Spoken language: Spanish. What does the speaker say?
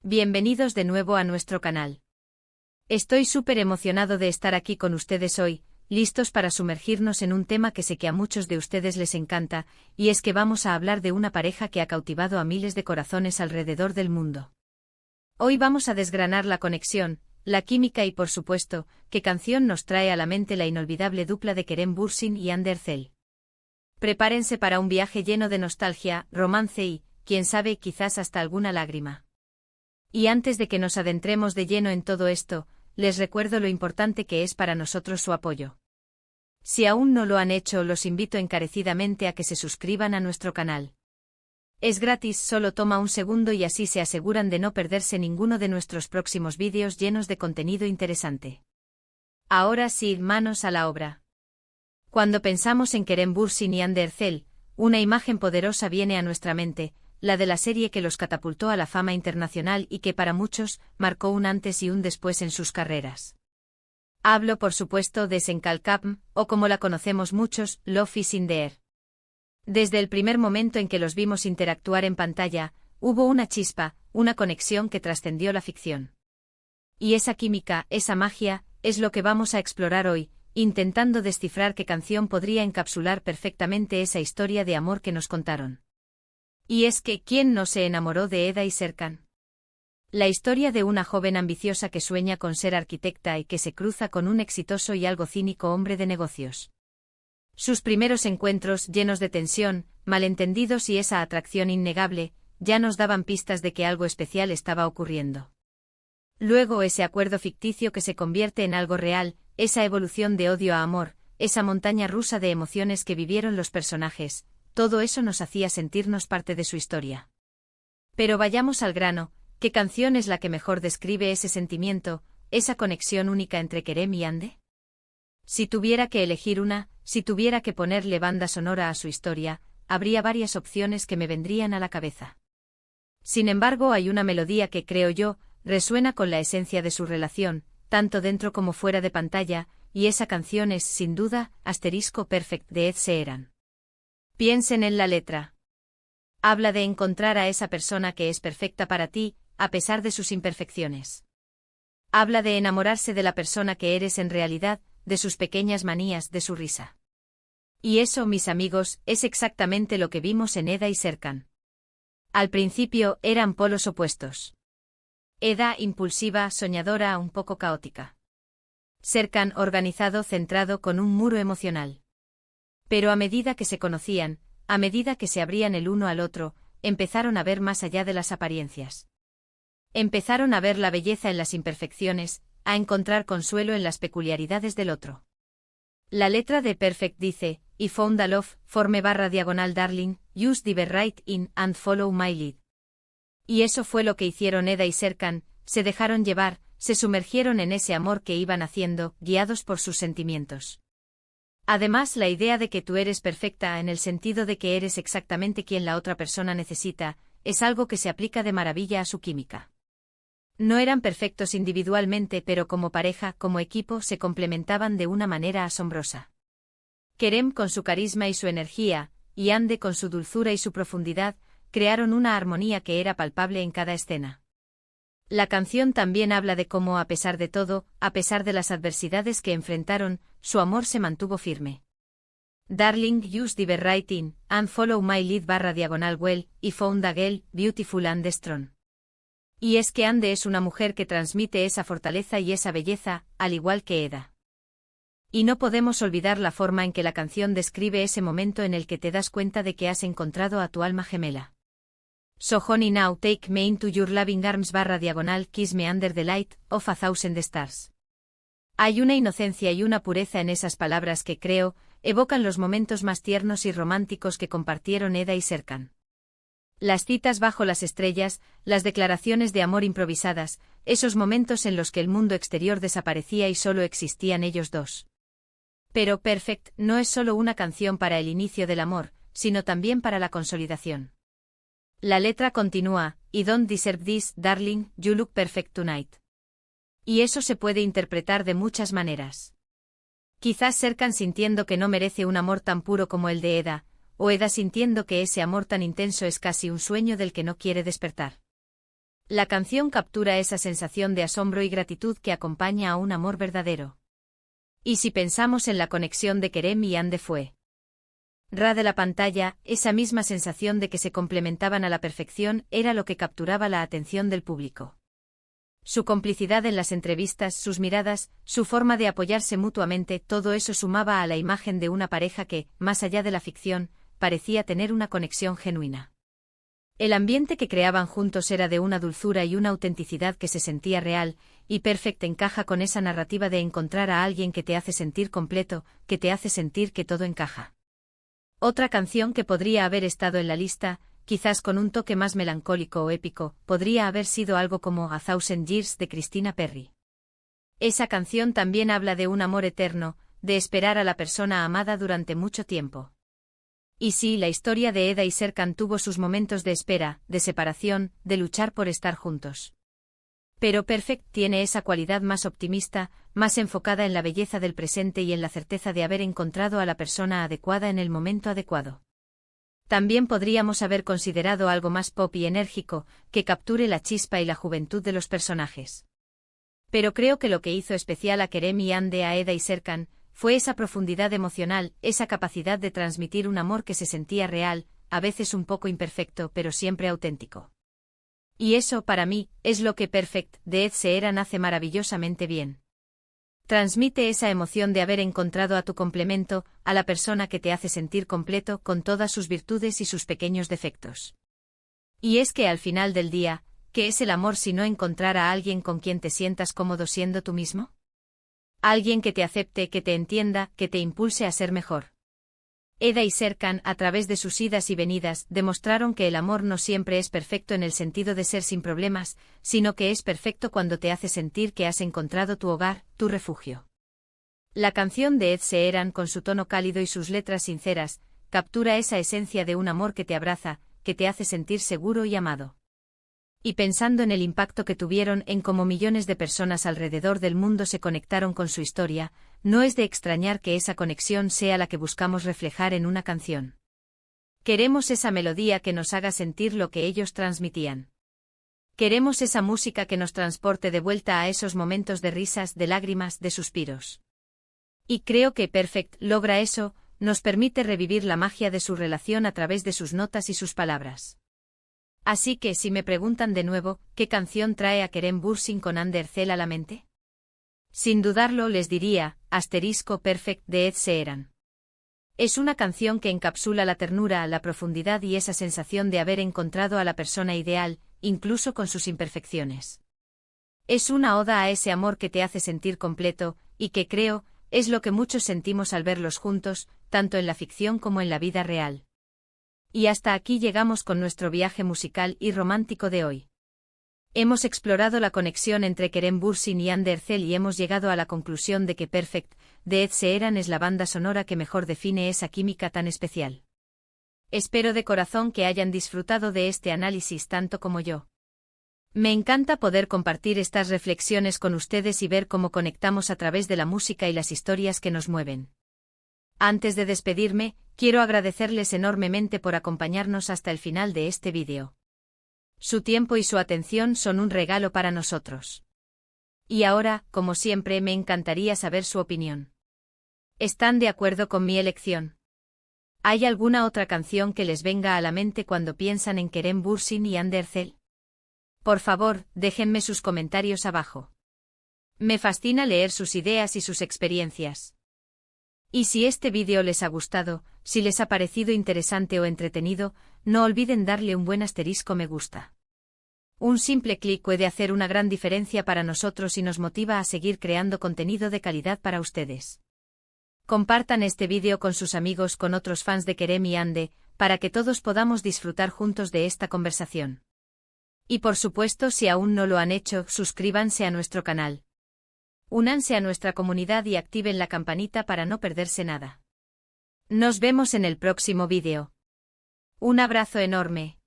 Bienvenidos de nuevo a nuestro canal. Estoy súper emocionado de estar aquí con ustedes hoy, listos para sumergirnos en un tema que sé que a muchos de ustedes les encanta, y es que vamos a hablar de una pareja que ha cautivado a miles de corazones alrededor del mundo. Hoy vamos a desgranar la conexión, la química y por supuesto, qué canción nos trae a la mente la inolvidable dupla de Kerem Bürsin y Hande Erçel. Prepárense para un viaje lleno de nostalgia, romance y, quién sabe, quizás hasta alguna lágrima. Y antes de que nos adentremos de lleno en todo esto, les recuerdo lo importante que es para nosotros su apoyo. Si aún no lo han hecho, los invito encarecidamente a que se suscriban a nuestro canal. Es gratis, solo toma un segundo y así se aseguran de no perderse ninguno de nuestros próximos vídeos llenos de contenido interesante. Ahora sí, manos a la obra. Cuando pensamos en Kerem Bürsin y Hande Erçel, una imagen poderosa viene a nuestra mente, la de la serie que los catapultó a la fama internacional y que para muchos marcó un antes y un después en sus carreras. Hablo por supuesto de Senkalkapm, o como la conocemos muchos, Love is in the air. Desde el primer momento en que los vimos interactuar en pantalla, hubo una chispa, una conexión que trascendió la ficción. Y esa química, esa magia, es lo que vamos a explorar hoy, intentando descifrar qué canción podría encapsular perfectamente esa historia de amor que nos contaron. Y es que, ¿quién no se enamoró de Eda y Serkan? La historia de una joven ambiciosa que sueña con ser arquitecta y que se cruza con un exitoso y algo cínico hombre de negocios. Sus primeros encuentros, llenos de tensión, malentendidos y esa atracción innegable, ya nos daban pistas de que algo especial estaba ocurriendo. Luego ese acuerdo ficticio que se convierte en algo real, esa evolución de odio a amor, esa montaña rusa de emociones que vivieron los personajes. Todo eso nos hacía sentirnos parte de su historia. Pero vayamos al grano, ¿qué canción es la que mejor describe ese sentimiento, esa conexión única entre Kerem y Hande? Si tuviera que elegir una, si tuviera que ponerle banda sonora a su historia, habría varias opciones que me vendrían a la cabeza. Sin embargo, hay una melodía que, creo yo, resuena con la esencia de su relación, tanto dentro como fuera de pantalla, y esa canción es, sin duda, *Perfect de Ed Sheeran. Piensen en la letra. Habla de encontrar a esa persona que es perfecta para ti, a pesar de sus imperfecciones. Habla de enamorarse de la persona que eres en realidad, de sus pequeñas manías, de su risa. Y eso, mis amigos, es exactamente lo que vimos en Eda y Serkan. Al principio, eran polos opuestos. Eda, impulsiva, soñadora, un poco caótica. Serkan, organizado, centrado, con un muro emocional. Pero a medida que se conocían, a medida que se abrían el uno al otro, empezaron a ver más allá de las apariencias. Empezaron a ver la belleza en las imperfecciones, a encontrar consuelo en las peculiaridades del otro. La letra de Perfect dice, I found a love, /darling, use the right in and follow my lead. Y eso fue lo que hicieron Eda y Serkan, se dejaron llevar, se sumergieron en ese amor que iban haciendo, guiados por sus sentimientos. Además, la idea de que tú eres perfecta en el sentido de que eres exactamente quien la otra persona necesita, es algo que se aplica de maravilla a su química. No eran perfectos individualmente, pero como pareja, como equipo, se complementaban de una manera asombrosa. Kerem con su carisma y su energía, y Hande con su dulzura y su profundidad, crearon una armonía que era palpable en cada escena. La canción también habla de cómo, a pesar de todo, a pesar de las adversidades que enfrentaron, su amor se mantuvo firme. Darling, use the right in, and follow my lead /well, I found a girl, beautiful and strong. Y es que Hande es una mujer que transmite esa fortaleza y esa belleza, al igual que Eda. Y no podemos olvidar la forma en que la canción describe ese momento en el que te das cuenta de que has encontrado a tu alma gemela. So honey now take me into your loving arms /kiss me under the light of 1,000 stars. Hay una inocencia y una pureza en esas palabras que creo, evocan los momentos más tiernos y románticos que compartieron Eda y Serkan. Las citas bajo las estrellas, las declaraciones de amor improvisadas, esos momentos en los que el mundo exterior desaparecía y solo existían ellos dos. Pero Perfect no es solo una canción para el inicio del amor, sino también para la consolidación. La letra continúa, I don't deserve this, darling, you look perfect tonight. Y eso se puede interpretar de muchas maneras. Quizás Serkan sintiendo que no merece un amor tan puro como el de Eda, o Eda sintiendo que ese amor tan intenso es casi un sueño del que no quiere despertar. La canción captura esa sensación de asombro y gratitud que acompaña a un amor verdadero. Y si pensamos en la conexión de Kerem y Hande fue de la pantalla, esa misma sensación de que se complementaban a la perfección era lo que capturaba la atención del público. Su complicidad en las entrevistas, sus miradas, su forma de apoyarse mutuamente, todo eso sumaba a la imagen de una pareja que, más allá de la ficción, parecía tener una conexión genuina. El ambiente que creaban juntos era de una dulzura y una autenticidad que se sentía real, y Perfect encaja con esa narrativa de encontrar a alguien que te hace sentir completo, que te hace sentir que todo encaja. Otra canción que podría haber estado en la lista, quizás con un toque más melancólico o épico, podría haber sido algo como A Thousand Years de Christina Perri. Esa canción también habla de un amor eterno, de esperar a la persona amada durante mucho tiempo. Y sí, la historia de Eda y Serkan tuvo sus momentos de espera, de separación, de luchar por estar juntos. Pero Perfect tiene esa cualidad más optimista, más enfocada en la belleza del presente y en la certeza de haber encontrado a la persona adecuada en el momento adecuado. También podríamos haber considerado algo más pop y enérgico, que capture la chispa y la juventud de los personajes. Pero creo que lo que hizo especial a Kerem y Hande, a Eda y Serkan, fue esa profundidad emocional, esa capacidad de transmitir un amor que se sentía real, a veces un poco imperfecto pero siempre auténtico. Y eso, para mí, es lo que Perfect, de Ed Sheeran hace maravillosamente bien. Transmite esa emoción de haber encontrado a tu complemento, a la persona que te hace sentir completo con todas sus virtudes y sus pequeños defectos. Y es que al final del día, ¿qué es el amor si no encontrar a alguien con quien te sientas cómodo siendo tú mismo? Alguien que te acepte, que te entienda, que te impulse a ser mejor. Eda y Serkan, a través de sus idas y venidas, demostraron que el amor no siempre es perfecto en el sentido de ser sin problemas, sino que es perfecto cuando te hace sentir que has encontrado tu hogar, tu refugio. La canción de Ed Sheeran, con su tono cálido y sus letras sinceras, captura esa esencia de un amor que te abraza, que te hace sentir seguro y amado. Y pensando en el impacto que tuvieron en cómo millones de personas alrededor del mundo se conectaron con su historia, no es de extrañar que esa conexión sea la que buscamos reflejar en una canción. Queremos esa melodía que nos haga sentir lo que ellos transmitían. Queremos esa música que nos transporte de vuelta a esos momentos de risas, de lágrimas, de suspiros. Y creo que Perfect logra eso, nos permite revivir la magia de su relación a través de sus notas y sus palabras. Así que si me preguntan de nuevo, ¿qué canción trae a Kerem Bürsin con Hande Erçel a la mente? Sin dudarlo les diría, *Perfect de Ed Sheeran. Es una canción que encapsula la ternura, la profundidad y esa sensación de haber encontrado a la persona ideal, incluso con sus imperfecciones. Es una oda a ese amor que te hace sentir completo, y que creo, es lo que muchos sentimos al verlos juntos, tanto en la ficción como en la vida real. Y hasta aquí llegamos con nuestro viaje musical y romántico de hoy. Hemos explorado la conexión entre Kerem Bürsin y Hande Erçel y hemos llegado a la conclusión de que Perfect, de Ed Sheeran es la banda sonora que mejor define esa química tan especial. Espero de corazón que hayan disfrutado de este análisis tanto como yo. Me encanta poder compartir estas reflexiones con ustedes y ver cómo conectamos a través de la música y las historias que nos mueven. Antes de despedirme, quiero agradecerles enormemente por acompañarnos hasta el final de este vídeo. Su tiempo y su atención son un regalo para nosotros. Y ahora, como siempre, me encantaría saber su opinión. ¿Están de acuerdo con mi elección? ¿Hay alguna otra canción que les venga a la mente cuando piensan en Kerem Bürsin y Hande Erçel? Por favor, déjenme sus comentarios abajo. Me fascina leer sus ideas y sus experiencias. Y si este vídeo les ha gustado, si les ha parecido interesante o entretenido, no olviden darle un buen asterisco me gusta. Un simple clic puede hacer una gran diferencia para nosotros y nos motiva a seguir creando contenido de calidad para ustedes. Compartan este vídeo con sus amigos, con otros fans de Kerem y Hande, para que todos podamos disfrutar juntos de esta conversación. Y por supuesto, si aún no lo han hecho, suscríbanse a nuestro canal. Únanse a nuestra comunidad y activen la campanita para no perderse nada. Nos vemos en el próximo vídeo. Un abrazo enorme.